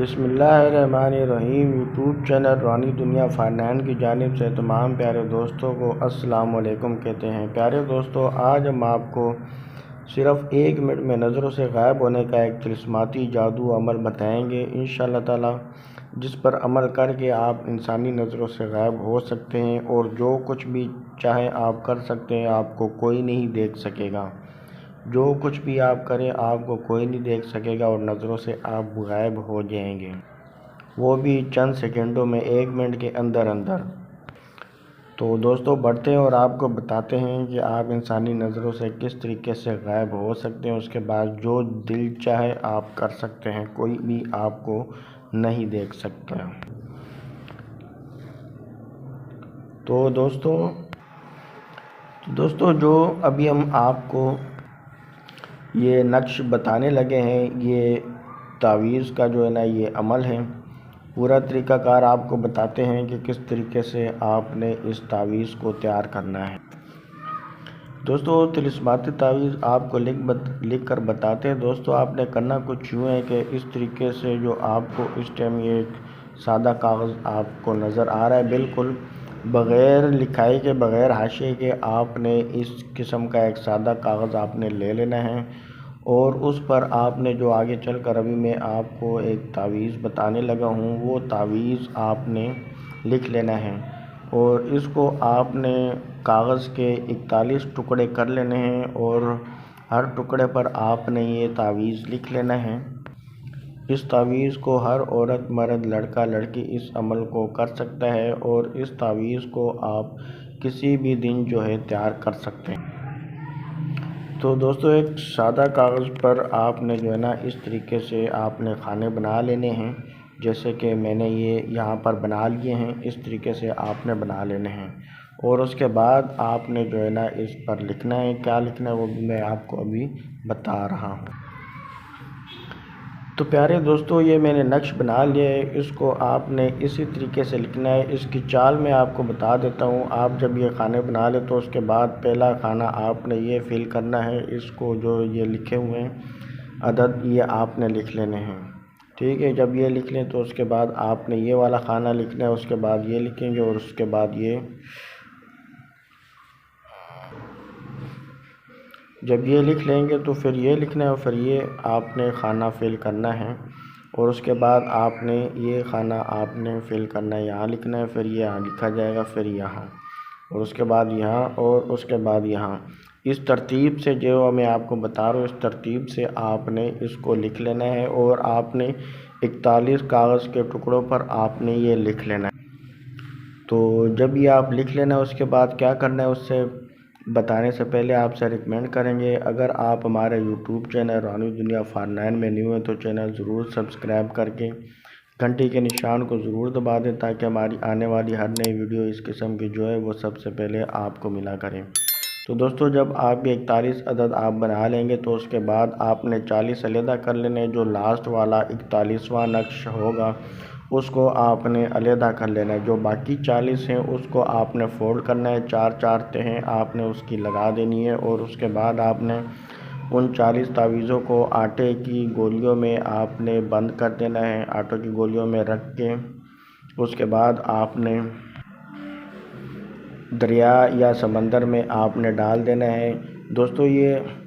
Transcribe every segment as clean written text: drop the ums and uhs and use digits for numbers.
बिस्मिल्लाहिर्रहमानिर्रहीम। YouTube channel रूहानी दुनिया फारनैन की जानिब से तमाम प्यारे दोस्तों को अस्सलाम वालेकुम कहते हैं। प्यारे दोस्तों, आज हम आपको सिर्फ़ 1 मिनट में नज़रों से गायब होने का एक तिलिस्माती जादू अमल बताएंगे इंशाअल्लाह ताला, जिस पर अमल करके आप इंसानी नज़रों से गायब हो सकते हैं और जो कुछ भी चाहे आप कर सकते हैं। आपको कोई नहीं देख सकेगा, जो कुछ भी आप करें आपको कोई नहीं देख सकेगा और नज़रों से आप गायब हो जाएंगे, वो भी चंद सेकंडों में, 1 मिनट के अंदर अंदर। तो दोस्तों, बढ़ते हैं और आपको बताते हैं कि आप इंसानी नज़रों से किस तरीके से गायब हो सकते हैं। उसके बाद जो दिल चाहे आप कर सकते हैं, कोई भी आपको नहीं देख सकता। तो दोस्तों जो अभी हम आपको ये नक्श बताने लगे हैं, ये तावीज़ का जो है ना ये अमल है। पूरा तरीक़ाकार आपको बताते हैं कि किस तरीके से आपने इस तावीज़ को तैयार करना है। दोस्तों, तिलिस्माती तावीज़ आपको लिख कर बताते हैं। दोस्तों, आपने करना कुछ यूँ है कि इस तरीके से जो आपको इस टाइम ये एक सादा कागज़ आपको नज़र आ रहा है, बिल्कुल बग़ैर लिखाई के, बग़ैर हाशिए के, आपने इस किस्म का एक सादा कागज़ आपने ले लेना है और उस पर आपने जो आगे चलकर अभी मैं आपको एक तावीज़ बताने लगा हूँ, वो तावीज़ आपने लिख लेना है और इसको आपने कागज़ के 41 टुकड़े कर लेने हैं और हर टुकड़े पर आपने ये तावीज़ लिख लेना है। इस तावीज़ को हर औरत, मर्द, लड़का, लड़की इस अमल को कर सकता है और इस तावीज़ को आप किसी भी दिन जो है तैयार कर सकते हैं। तो दोस्तों, एक सादा कागज़ पर आपने जो है ना इस तरीके से आपने खाने बना लेने हैं, जैसे कि मैंने ये यहाँ पर बना लिए हैं। इस तरीके से आपने बना लेने हैं और उसके बाद आपने जो है ना इस पर लिखना है। क्या लिखना है वो भी मैं आपको अभी बता रहा हूँ। तो प्यारे दोस्तों, ये मैंने नक्श बना लिया है, इसको आपने इसी तरीके से लिखना है। इसकी चाल मैं आपको बता देता हूँ। आप जब ये खाने बना ले तो उसके बाद पहला खाना आपने ये फिल करना है। इसको जो ये लिखे हुए हैं अदद, ये आपने लिख लेने हैं, ठीक है। जब ये लिख लें तो उसके बाद आपने ये वाला खाना लिखना है, उसके बाद ये लिखेंगे और उसके बाद ये, जब ये लिख लेंगे तो फिर ये लिखना है और फिर ये आपने खाना फिल करना है और उसके बाद आपने ये खाना आपने फिल करना है। यहाँ लिखना है, फिर ये यहाँ लिखा जाएगा, फिर यहाँ और उसके बाद यहाँ और उसके बाद यहाँ। इस तरतीब से जो मैं आपको बता रहा हूँ, इस तरतीब से आपने इसको लिख लेना है और आपने 41 कागज़ के टुकड़ों पर आपने ये लिख लेना है। तो जब ये आप लिख लेना है, उसके बाद क्या करना है उससे बताने से पहले आपसे रिकमेंड करेंगे, अगर आप हमारे यूट्यूब चैनल रूहानी दुनिया फारनैन में न्यू हैं तो चैनल ज़रूर सब्सक्राइब करके घंटी के निशान को ज़रूर दबा दें, ताकि हमारी आने वाली हर नई वीडियो इस किस्म की जो है वो सबसे पहले आपको मिला करें। तो दोस्तों, जब आप ये 41 अदद आप बना लेंगे तो उसके बाद आपने 40 अलहदा कर लेने। जो लास्ट वाला 41वां नक्श होगा उसको आपने अलहदा कर लेना है। जो बाकी 40 हैं उसको आपने फोल्ड करना है, 4-4 तहें आपने उसकी लगा देनी है और उसके बाद आपने उन 40 तावीज़ों को आटे की गोलियों में आपने बंद कर देना है। आटे की गोलियों में रख के उसके बाद आपने दरिया या समंदर में आपने डाल देना है। दोस्तों, ये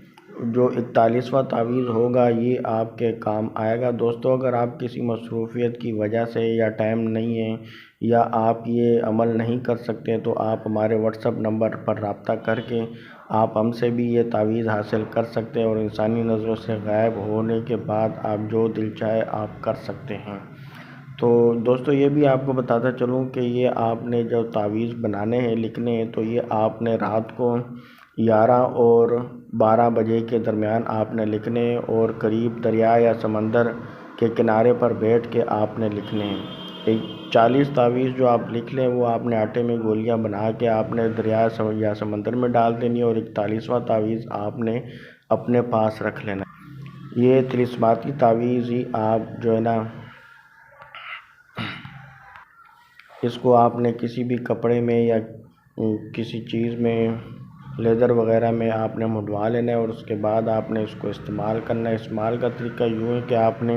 जो 41वां तावीज़ होगा ये आपके काम आएगा। दोस्तों, अगर आप किसी मसरूफ़ियत की वजह से या टाइम नहीं है या आप ये अमल नहीं कर सकते तो आप हमारे व्हाट्सएप नंबर पर रब्ता करके आप हमसे भी ये तावीज़ हासिल कर सकते हैं और इंसानी नज़रों से गायब होने के बाद आप जो दिल चाहे आप कर सकते हैं। तो दोस्तों, ये भी आपको बताता चलूँ कि ये आपने जो तावीज़ बनाने हैं, लिखने हैं, तो ये आपने रात को 11 और 12 बजे के दरमियान आपने लिखने हैं और करीब दरिया या समंदर के किनारे पर बैठ के आपने लिखने हैं। एक 40 तावीज़ जो आप लिख लें वो आपने आटे में गोलियां बना के आपने दरिया या समंदर में डाल देनी है और 41वां तावीज़ आपने अपने पास रख लेना। ये तिलिस्माती तावीज़ ही आप जो है ना इसको आपने किसी भी कपड़े में या किसी चीज़ में, लेदर वगैरह में आपने मुड़वा लेना है और उसके बाद आपने इसको इस्तेमाल करना है। इस्तेमाल का तरीका यूँ है कि आपने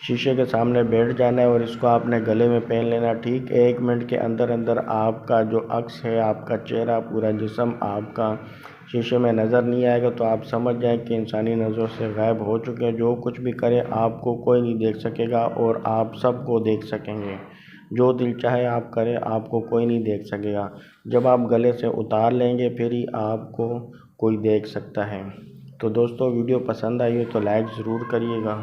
شیشے کے سامنے بیٹھ جانا ہے اور اس کو آپ نے گلے میں پہن لینا۔ ٹھیک 1 منٹ کے اندر اندر آپ کا جو عکس ہے، آپ کا چہرہ، پورا جسم آپ کا شیشے میں نظر نہیں آئے گا، تو آپ سمجھ جائیں کہ انسانی نظروں سے غائب ہو چکے ہیں۔ جو کچھ بھی کرے آپ کو کوئی نہیں دیکھ سکے گا اور آپ سب کو دیکھ سکیں گے۔ جو دل چاہے آپ کریں، آپ کو کوئی نہیں دیکھ سکے گا۔ جب آپ گلے سے اتار لیں گے پھر ہی آپ کو کوئی دیکھ سکتا ہے۔ تو دوستو، ویڈیو پسند آئی ہو تو لائک ضرور کریے گا۔